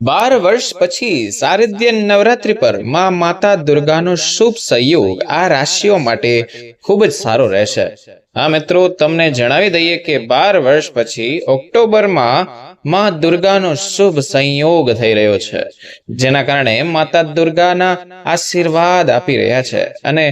12 વર્ષ પછી શારદીય નવરાત્રી પર માં માતા દુર્ગાનો શુભ સંયોગ આ રાશિઓ માટે ખૂબ જ સારો રહેશે. હા મિત્રો, તમને જણાવી દઈએ કે 12 વર્ષ પછી ઓક્ટોબરમાં માં દુર્ગાનો શુભ સંયોગ થઈ રહ્યો છે, જેના કારણે માતા દુર્ગાના આશીર્વાદ આપી રહ્યા છે અને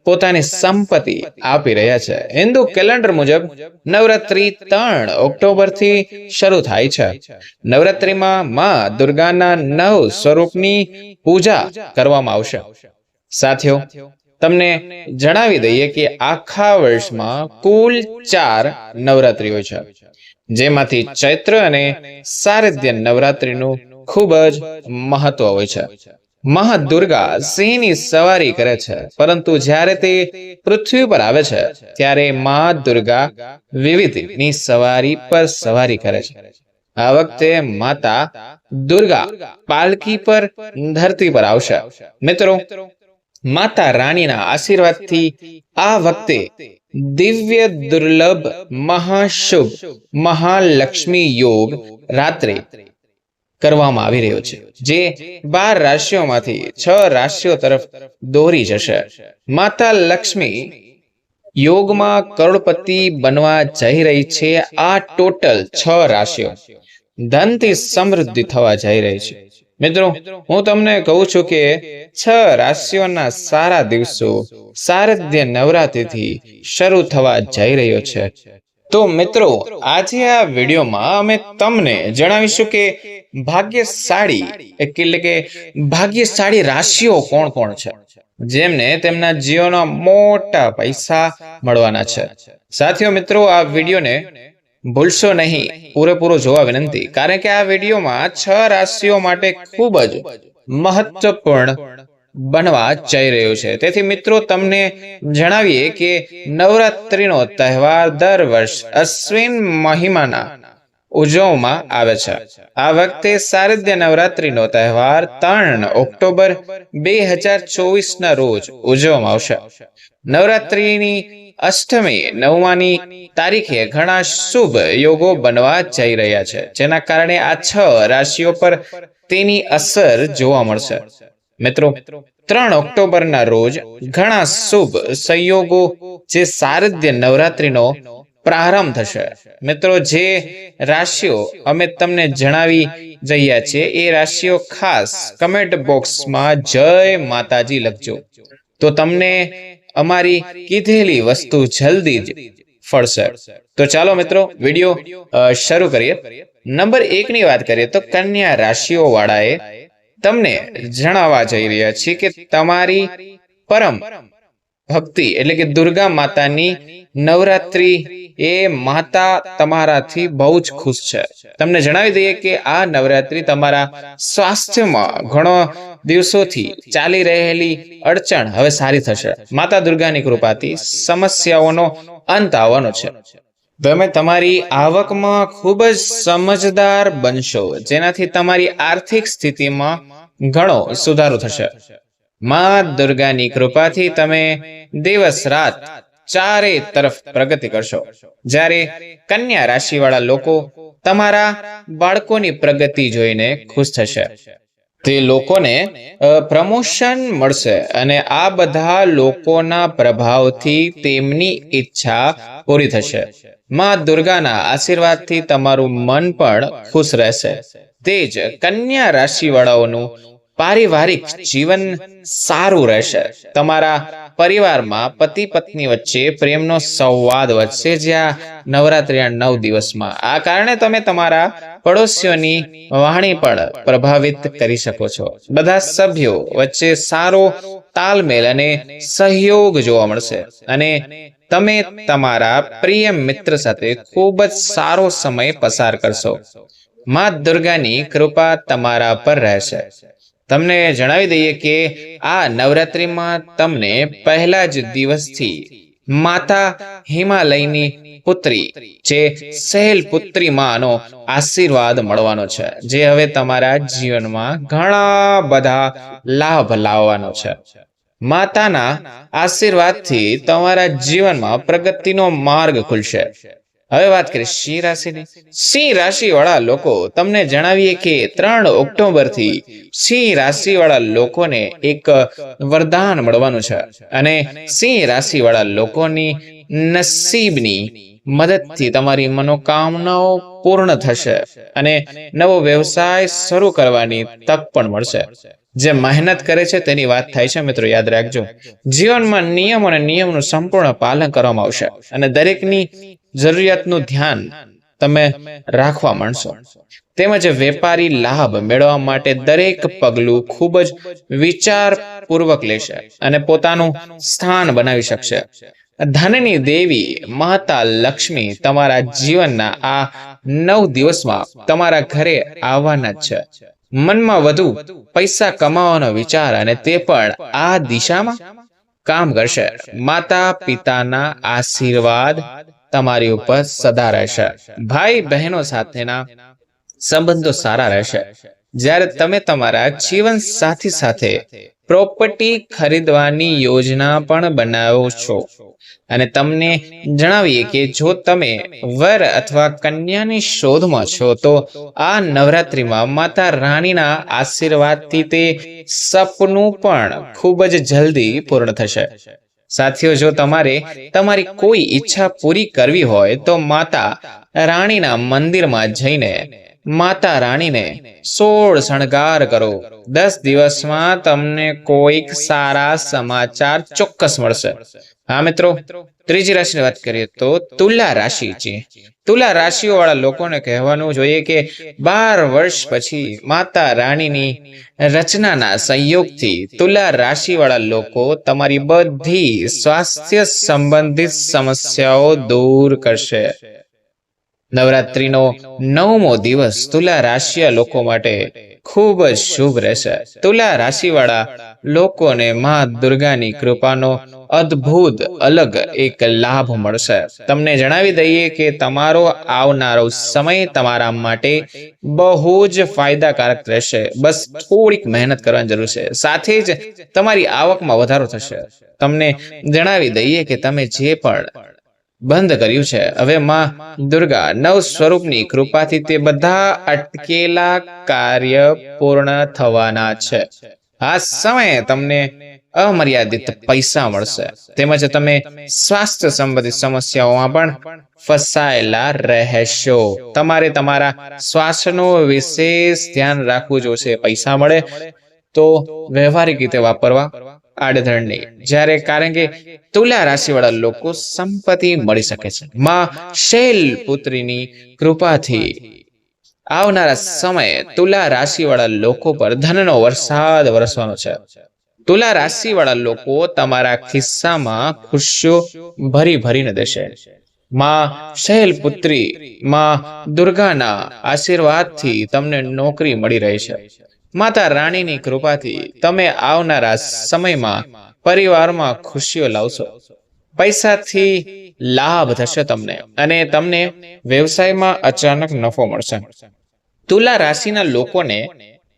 પોતાની સંપત્તિ આપી રહ્યા છે. હિન્દુ કેલેન્ડર મુજબ નવરાત્રી 3 ઓક્ટોબરથી શરૂ થાય છે. નવરાત્રીમાં માં દુર્ગાના 9 સ્વરૂપની પૂજા કરવામાં આવશે. સાથીઓ, તમને જણાવી દઈએ કે આખા વર્ષમાં કુલ 4 નવરાત્રી હોય છે, જેમાંથી ચૈત્ર અને શારદીય નવરાત્રીનું ખૂબ જ મહત્વ હોય છે. મહાદુર્ગા સિંહની સવારી કરે છે, પરંતુ જ્યારે તે પૃથ્વી પર આવે છે ત્યારે મા દુર્ગા વિવિધની સવારી પર સવારી કરે છે. આ વખતે માતા દુર્ગા પાલકી પર ધરતી પર આવશે. મિત્રો, માતા રાણીના આશીર્વાદથી આ વખતે દિવ્ય દુર્લભ મહાશુભ મહાલક્ષ્મી યોગ રાત્રે કરવામાં આવી રહ્યો છે, જે 12 રાશિઓમાંથી 6 રાશિઓ તરફ દોરી જશે. માતા લક્ષ્મી યોગમાં કરોડપતિ બનવા જઈ રહી છે. આ ટોટલ 6 રાશિઓ ધનથી સમૃદ્ધિ થવા જઈ રહી છે. મિત્રો, હું તમને કહું છું કે 6 રાશિઓના સારા દિવસો શારદીય નવરાત્રિથી શરૂ થવા જઈ રહ્યો છે. તો મિત્રો, આજે આ વિડીયોમાં અમે તમને જણાવીશું કે ભાગ્યશાળી રાશિઓ કોણ કોણ છે, જેમને તેમના જીવનમાં મોટા પૈસા મળવાના છે. સાથીઓ મિત્રો, આ વિડીયોને ભૂલશો નહીં, પૂરેપૂરો જોવા વિનંતી, કારણ કે આ વિડીયોમાં 6 રાશિઓ માટે ખૂબ જ મહત્વપૂર્ણ બનવા જઈ રહ્યું છે. તેથી મિત્રો, તમને જણાવીએ કે નવરાત્રીનો તહેવાર દર વર્ષ અશ્વિન મહિનામાં ઉજવવામાં આવે છે. આ વખતે શારદીય નવરાત્રીનો તહેવાર 3 ઓક્ટોબર 2024 ના રોજ ઉજવવામાં આવશે. નવરાત્રીની અષ્ટમી 9મી તારીખે ઘણા શુભ યોગો બનવા જઈ રહ્યા છે, જેના કારણે આ 6 રાશિઓ પર તેની અસર જોવા મળશે. મિત્રો, 3 ઓક્ટોબરના રોજ ઘણા શુભ સંયોગો જે શારદીય નવરાત્રીનો પ્રારંભ થશે. મિત્રો, જે રાશિઓ અમે તમને જણાવી રહ્યા છીએ એ રાશિઓ ખાસ કમેન્ટ બોક્સમાં જય માતાજી લખજો, તો તમને અમારી કીધેલી વસ્તુ જલ્દી જ ફળશે. તો ચાલો મિત્રો, વિડીયો શરૂ કરીએ. નંબર 1 ની વાત કરીએ તો કન્યા રાશિઓ વાળાએ તમને જણાવવા જઈ રહ્યા છીએ કે તમારી પરમ ભક્તિ એટલે કે દુર્ગા માતાની નવરાત્રી એ માતા તમારાથી બહુ જ ખુશ છે. તમને જણાવી દઈએ કે આ નવરાત્રી તમારા સ્વાસ્થ્યમાં ઘણો દિવસોથી ચાલી રહેલી અડચણ હવે સારી થશે. માતા દુર્ગાની કૃપાથી સમસ્યાઓનો અંત આવવાનો છે. તમે તમારી આવકમાં ખૂબ જ સમજદાર બનશો, જેનાથી તમારી આર્થિક સ્થિતિમાં ઘણો સુધારો થશે. માં દુર્ગાની કૃપાથી તમે દિવસ રાત ચારે તરફ પ્રગતિ કરશો. જ્યારે કન્યા રાશિવાળા લોકો તમારા બાળકોની પ્રગતિ જોઈને ખુશ થશે. તે લોકોને પ્રમોશન મળશે અને આ બધા લોકોના પ્રભાવથી તેમની ઈચ્છા પૂરી થશે. માં દુર્ગાના આશીર્વાદથી તમારું મન પણ ખુશ રહેશે. તે જ કન્યા રાશિવાળાઓનું પારિવારિક જીવન સારું રહેશે. તમારા પરિવારમાં પતિ પત્ની વચ્ચે પ્રેમનો સંવાદ વધશે, જ્યાં નવરાત્રીના 9 દિવસમાં. આ કારણે તમે તમારા પડોશીઓની વાણી પણ પ્રભાવિત કરી શકો છો. બધા સભ્યો વચ્ચે સારો તાલમેલ અને સહયોગ જોવા મળશે અને તમે તમારા પ્રિય મિત્ર સાથે ખૂબ જ સારો સમય પસાર કરશો. માં દુર્ગાની કૃપા તમારા પર રહેશે. તમને જણાવી દઈએ કે આ નવરાત્રીમાં તમને પહેલા જ દિવસથી માતા હિમાલયની પુત્રી જે શૈલપુત્રી માનો આશીર્વાદ મળવાનો છે, જે હવે તમારા જીવનમાં ઘણા બધા લાભ લાવવાનો છે. માતાના આશીર્વાદથી તમારા જીવનમાં પ્રગતિનો માર્ગ ખુલશે હવે વાત કરીએ સિંહ રાશિની. સિંહ રાશિ વાળા લોકો તમને જણાવીએ કે 3 ઓક્ટોબર થી સિંહ રાશિ વાળા લોકોને એક વરદાન મળવાનું છે અને સિંહ રાશિ વાળા લોકોની નસીબની મદદથી તમારી મનોકામનાઓ પૂર્ણ થશે અને નવો વ્યવસાય શરૂ કરવાની તક પણ મળશે. જે મહેનત કરે છે તેની વાત થાય છે મિત્રો, યાદ રાખજો. જીવનમાં નિયમ અને નિયમનું સંપૂર્ણ પાલન કરવામાં આવશે અને દરેકની જરૂરિયાતનું ધ્યાન તમે રાખવા માંડશો. તેમજ વેપારી લાભ મેળવવા માટે દરેક પગલું ખૂબ જ વિચારપૂર્વક લેશે અને પોતાનું સ્થાન બનાવી શકશે. ધનની દેવી માતા લક્ષ્મી તમારા જીવનના આ 9 દિવસમાં તમારા ઘરે આવવાના જ છે. મનમાં વધુ પૈસા કમાવાનો વિચાર અને તે પણ આ દિશામાં કામ કરશે. માતા પિતાના આશીર્વાદ તમારી ઉપર સદા રહેશે. ભાઈ બહેનો સાથેના સંબંધો સારા રહેશે. જ્યારે તમે તમારા જીવન સાથી સાથે પ્રોપર્ટી ખરીદવાની યોજના પણ બનાવો છો અને તમને જણાવીએ કે જો તમે વર અથવા કન્યાની શોધમાં છો તો આ નવરાત્રિમાં માતા રાણીના આશીર્વાદથી તે સપનું પણ ખૂબ જ જલ્દી પૂર્ણ થશે. સાથીઓ, જો તમારે તમારી કોઈ ઈચ્છા પૂરી કરવી હોય તો માતા રાણીના મંદિરમાં જઈને માતા રાણીને 16 શણગાર કરો. 10 દિવસમાં તમને કોઈક સારા સમાચાર ચોક્કસ મળશે. હા મિત્રો, ત્રીજી રાશિની વાત કરીએ તો તુલા રાશિ છે. તુલા રાશિઓ વાળા લોકોને કહેવાનું જોઈએ કે 12 વર્ષ પછી માતા રાણીની રચનાના સંયોગથી તુલા રાશિ વાળા લોકો તમારી બધી સ્વાસ્થ્ય સંબંધિત સમસ્યાઓ દૂર કરશે. નવરાત્રીનો 9મો દિવસ તુલા રાશિ લોકો માટે ખૂબ જ શુભ રહેશે. તુલા રાશિવાળા લોકોને માં દુર્ગાની કૃપાનો અદ્ભુત અલગ એક લાભ મળશે. તમને જણાવી દઈએ કે તમારો આવનારો સમય તમારા માટે બહુ જ ફાયદાકારક રહેશે. બસ થોડીક મહેનત કરવાની જરૂર છે. સાથે જ તમારી આવકમાં વધારો થશે. તમને જણાવી દઈએ કે તમે જે પણ બંધ કર્યું છે, હવે માં દુર્ગા નવ સ્વરૂપની કૃપાથી તે બધા અટકેલા કાર્ય પૂર્ણ થવાના છે. આ સમયે તમને અમર્યાદિત પૈસા મળશે. તેમજ તમે સ્વાસ્થ્ય સંબંધિત સમસ્યાઓમાં પણ ફસાયેલા રહેશો. તમારે તમારા શ્વાસનું વિશેષ ધ્યાન રાખવું જોશે. પૈસા મળે તો વ્યવહારિક રીતે વાપરવા, આડેધડ નહીં. જ્યારે કારણ કે તુલા રાશિવાળા લોકો સંપત્તિ મળી શકે છે. માં શૈલપુત્રીની કૃપાથી આવનારા સમયે તુલા રાશિવાળા લોકો પર ધનનો વરસાદ વરસવાનો છે. તુલા રાશિવાળા લોકો તમારા ખિસ્સામાં ખુશીઓ ભરીને દેશે. માં શૈલપુત્રી માં દુર્ગાના આશીર્વાદથી તમને નોકરી મળી રહી છે. માતા રાણીની કૃપાથી તમે આવનારા સમયમાં પરિવારમાં ખુશીઓ લાવશો. પૈસાથી લાભ થશે તમને અને તમને વ્યવસાયમાં અચાનક નફો મળશે. તુલા રાશિના લોકોને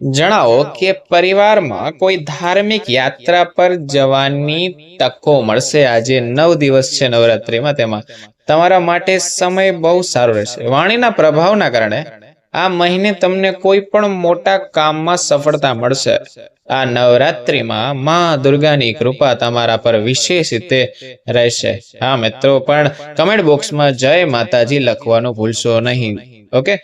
જણાવો કે પરિવારમાં કોઈ ધાર્મિક યાત્રા પર જવાની તકો મળશે. આજે 9 દિવસ છે નવરાત્રીમાં, તેમાં તમારા માટે સમય બહુ સારો રહેશે. વાણીના પ્રભાવના કારણે આ મહિને તમને કોઈ પણ મોટા કામમાં સફળતા મળશે. આ નવરાત્રીમાં માં દુર્ગાની કૃપા તમારા પર વિશેષ રીતે રહેશે. હા મિત્રો, પણ કમેન્ટ બોક્સમાં જય માતાજી લખવાનું ભૂલશો નહીં. ઓકે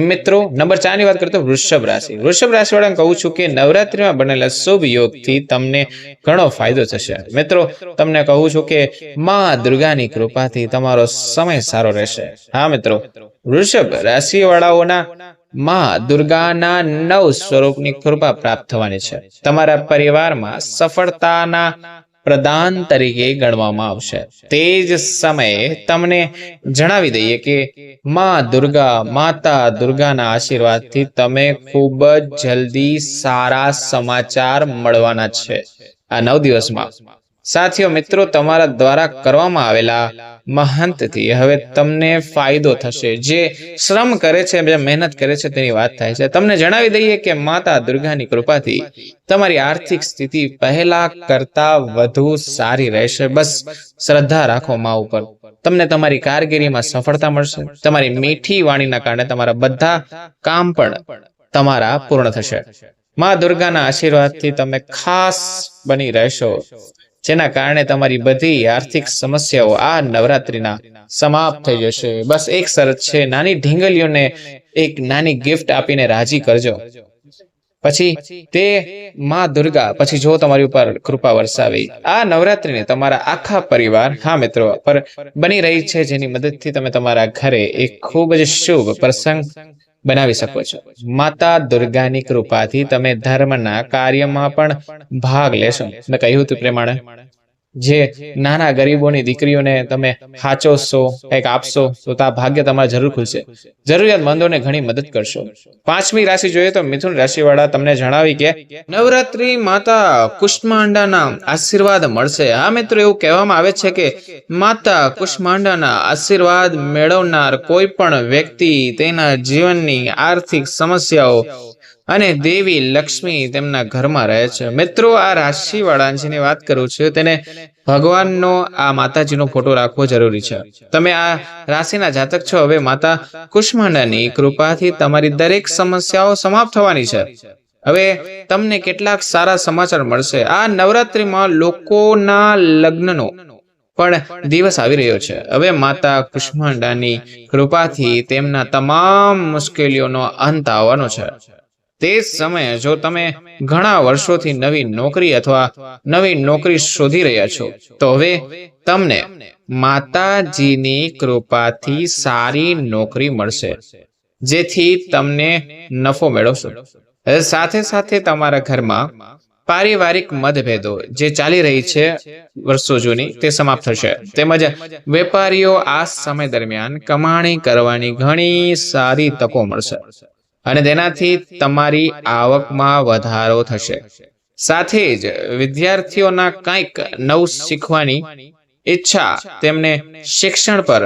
મિત્રો, નંબર 4 ની વાત કરીએ તો વૃષભ રાશિ. વૃષભ રાશિ વાળાને કહું છું કે નવરાત્રીમાં બનેલા શુભ યોગથી તમને ઘણો ફાયદો થશે. મિત્રો, તમને કહું છું કે માં દુર્ગાની કૃપાથી તમારો સમય સારો રહેશે. હા મિત્રો, વૃષભ રાશિ વાળાઓના માં દુર્ગાના 9 સ્વરૂપની કૃપા પ્રાપ્ત થવાની છે. તમારા પરિવારમાં સફળતાના પ્રદાન તરીકે ગણવામાં આવશે. તે જ સમયે તમને જણાવી દઈએ કે માતા દુર્ગાના આશીર્વાદથી તમે ખૂબ જ જલ્દી સારા સમાચાર મળવાના છે આ 9 દિવસમાં. સાથીઓ મિત્રો, તમારા દ્વારા કરવામાં આવેલા મહંતથી હવે તમને ફાયદો થશે. જે શ્રમ કરે છે, જે મહેનત કરે છે તેની વાત થાય છે. તમને જણાવી દઈએ કે માતા દુર્ગાની કૃપાથી તમારી આર્થિક સ્થિતિ પહેલા કરતા વધુ સારી રહેશે. બસ શ્રદ્ધા રાખો મા ઉપર. તમને તમારી કારકિર્દીમાં સફળતા મળશે. તમારી મીઠી વાણીના કારણે તમારા બધા કામ પણ તમારા પૂર્ણ થશે. મા દુર્ગાના આશીર્વાદથી તમે ખાસ બની રહેશો, જેના કારણે તમારી બધી આર્થિક સમસ્યાઓ આ નવરાત્રિના સમાપ્ત થઈ જશે. બસ એક શરત છે, નાની ઢીંગલીઓને એક નાની ગિફ્ટ આપીને રાજી કરજો. પછી તે માં દુર્ગા પછી જો તમારી ઉપર કૃપા વરસાવી આ નવરાત્રિને તમારા આખા પરિવાર, હા મિત્રો, પર બની રહી છે, જેની મદદથી તમે તમારા ઘરે એક ખૂબ જ શુભ પ્રસંગ બનાવી શકો છો. માતા દુર્ગાની કૃપાથી તમે ધર્મના કાર્યમાં પણ ભાગ લેશો. મેં કહ્યું હતું પ્રમાણે જે નાના ગરીબોની દીકરીઓને તમે હાચવશો, કંઈક આપશો, તો આ ભાગ્ય તમારા જરૂર ખુલશે. જરૂરિયાતમંદોને ઘણી મદદ કરશો. 5મી રાશિ જોઈએ તો મિથુન રાશિવાળા તમને જણાવી કે નવરાત્રી માતા કુષ્માંડાના આશીર્વાદ મળશે. આ મિત્રો એવું કહેવામાં આવે છે કે માતા કુષ્માંડાના આશીર્વાદ મેળવનાર કોઈ પણ વ્યક્તિ તેના જીવનની આર્થિક સમસ્યાઓ અને દેવી લક્ષ્મી તેમના ઘરમાં રહે છે. મિત્રો, આ રાશિવાળા જેની વાત કરું છું તેને ભગવાનનો આ માતાજીનો ફોટો રાખવો જરૂરી છે. તમે આ રાશિના જાતક છો. હવે માતા કુષ્માંડાની કૃપાથી તમારી દરેક સમસ્યાઓ સમાપ્ત થવાની છે. હવે તમને કેટલાક સારા સમાચાર મળશે. આ નવરાત્રીમાં લોકોના લગ્નનો પણ દિવસ આવી રહ્યો છે. હવે માતા કુષ્માંડાની કૃપાથી તેમના તમામ મુશ્કેલીઓનો અંત આવવાનો છે. તે જ સમયે જો તમે ઘણા વર્ષોથી નવી નોકરી અથવા નવી નોકરી શોધી રહ્યા છો, તો હવે તમને માતાજીની કૃપાથી સારી નોકરી મળશે, જેથી તમને નફો મેળવશો. સાથે સાથે તમારા ઘરમાં પારિવારિક મતભેદો જે ચાલી રહી છે વર્ષો જૂની, તે સમાપ્ત થશે. તેમજ વેપારીઓ આ સમય દરમિયાન કમાણી કરવાની ઘણી સારી તકો મળશે અને તેનાથી તમારી આવકમાં વધારો થશે. સાથે જ વિદ્યાર્થીઓના કંઈક નવું શીખવાની ઈચ્છા તેમને શિક્ષણ પર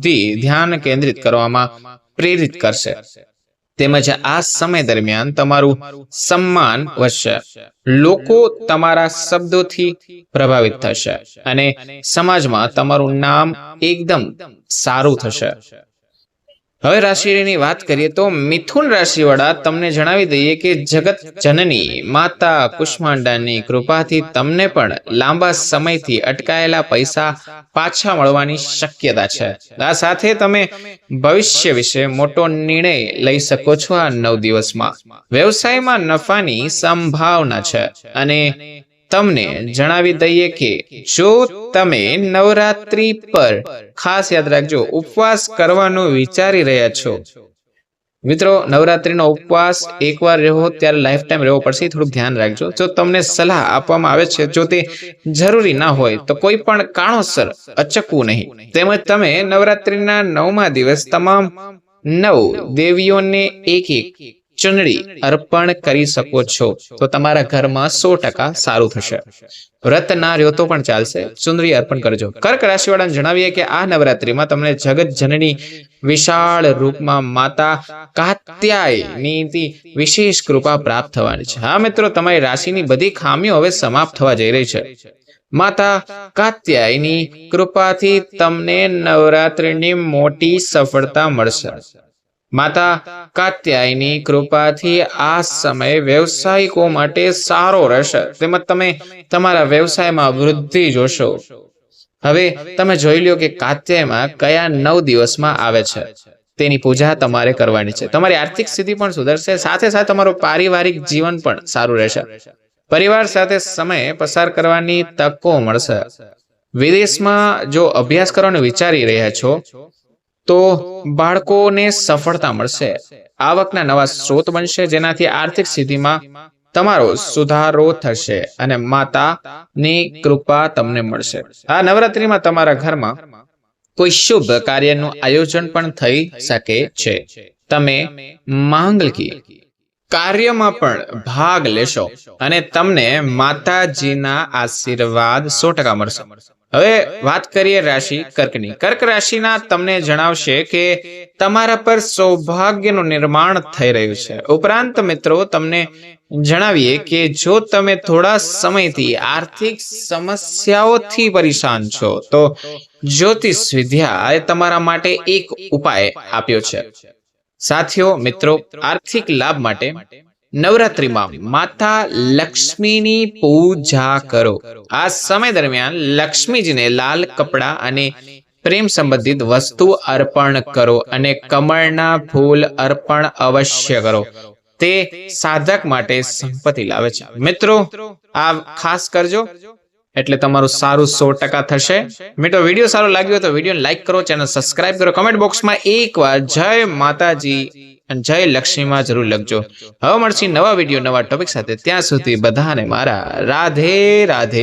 ધ્યાન કેન્દ્રિત કરવામાં પ્રેરિત કરશે. તેમજ આ સમય દરમિયાન તમારું સન્માન વધશે. લોકો તમારા શબ્દોથી પ્રભાવિત થશે અને સમાજમાં તમારું નામ એકદમ સારું થશે. હવે રાશિની વાત કરીએ તો મિથુન રાશિવાળા તમને જણાવી દઈએ કે જગત જનની માતા કુષ્માંડાની કૃપાથી તમને પણ લાંબા સમયથી અટકાયેલા પૈસા પાછા મળવાની શક્યતા છે. આ સાથે તમે ભવિષ્ય વિશે મોટો નિર્ણય લઈ શકો છો. આ 9 દિવસમાં વ્યવસાયમાં નફાની સંભાવના છે અને તમને જણાવી દઈએ કે જો તમે નવરાત્રી પર ખાસ યાદ રાખજો ઉપવાસ કરવાનું વિચારી રહ્યા છો. મિત્રો, નવરાત્રીનો ઉપવાસ એકવાર રહેવો ત્યારે લાઈફ ટાઈમ રહેવો પડશે. થોડુંક ધ્યાન રાખજો. જો તમને સલાહ આપવામાં આવે છે, જો તે જરૂરી ના હોય તો કોઈ પણ કારણોસર અચકવું નહીં. તેમજ તમે નવરાત્રીના 9મા દિવસ તમામ 9 દેવીઓને એક ચુંદડી અર્પણ કરી શકો છો, તો તમારા ઘરમાં 100% સારું થશે. વ્રત ના રહ્યો તો પણ ચાલશે, ચુંદડી અર્પણ કરજો. કર્ક રાશિવાળાને જણાવીએ કે આ નવરાત્રીમાં તમને જગત જનની વિશાળ રૂપમાં માતા કાત્યાયની વિશેષ કૃપા પ્રાપ્ત થવાની છે. હા મિત્રો, તમારી રાશિની બધી ખામીઓ હવે સમાપ્ત થવા જઈ રહી છે. માતા કાત્યાયની કૃપાથી તમને નવરાત્રીની મોટી સફળતા મળશે. માતા કાત્યાયની કૃપાથી આ સમય વ્યવસાયિકો માટે સારો રહેશે. તેમજ તમે તમારા વ્યવસાયમાં વૃદ્ધિ જોશો. હવે તમે જોઈ લો કે કાત્યાયમાં કયા 9 દિવસમાં આવે છે, તેની પૂજા તમારે કરવાની છે. તમારી આર્થિક સ્થિતિ પણ સુધરશે. સાથે સાથે તમારું પારિવારિક જીવન પણ સારું રહેશે. પરિવાર સાથે સમય પસાર કરવાની તકો મળશે. વિદેશમાં જો અભ્યાસ કરવાનું વિચારી રહ્યા છો તો બાળકોને સફળતા મળશે. આવકના નવા સ્ત્રોત બનશે, જેનાથી આર્થિક સ્થિતિમાં તમારો સુધારો થશે અને માતાની કૃપા તમને મળશે. આ નવરાત્રીમાં તમારા ઘરમાં કોઈ શુભ કાર્યનું આયોજન પણ થઈ શકે છે. તમે માંગલિક કાર્યમાં પણ ભાગ લેશો અને તમને માતાજીના આશીર્વાદ 100% મળશે. હવે વાત કરીએ રાશિ કર્કની. કર્ક રાશિના તમને જણાવશે કે તમારા પર સૌભાગ્યનું નિર્માણ થઈ રહ્યું છે. ઉપરાંત મિત્રો તમને જણાવીએ કે જો તમે થોડા સમયથી આર્થિક સમસ્યાઓથી પરેશાન છો તો જ્યોતિષ વિદ્યાએ તમારા માટે એક ઉપાય આપ્યો છે. સાથીઓ મિત્રો, આર્થિક લાભ માટે નવરાત્રિમાં માતા લક્ષ્મીની પૂજા કરો. આ સમય દરમિયાન લક્ષ્મીજીને લાલ કપડાં અને પ્રેમ સંબંધિત વસ્તુ અર્પણ કરો અને કમળના ફૂલ અર્પણ અવશ્ય કરો. તે સાધક માટે સંપત્તિ લાવે છે. મિત્રો, આ ખાસ કરજો એટલે તમારું સારું 100% થશે. મિત્રો, વિડીયો સારો લાગ્યો તો વિડીયોને લાઈક કરો, ચેનલ સબસ્ક્રાઇબ કરો, કમેન્ટ બોક્સમાં એકવાર જય માતાજી અને જય લક્ષ્મીમાં જરૂર લખજો. હવે મળશે નવા વિડીયો નવા ટોપિક સાથે. ત્યાં સુધી બધાને મારા રાધે રાધે.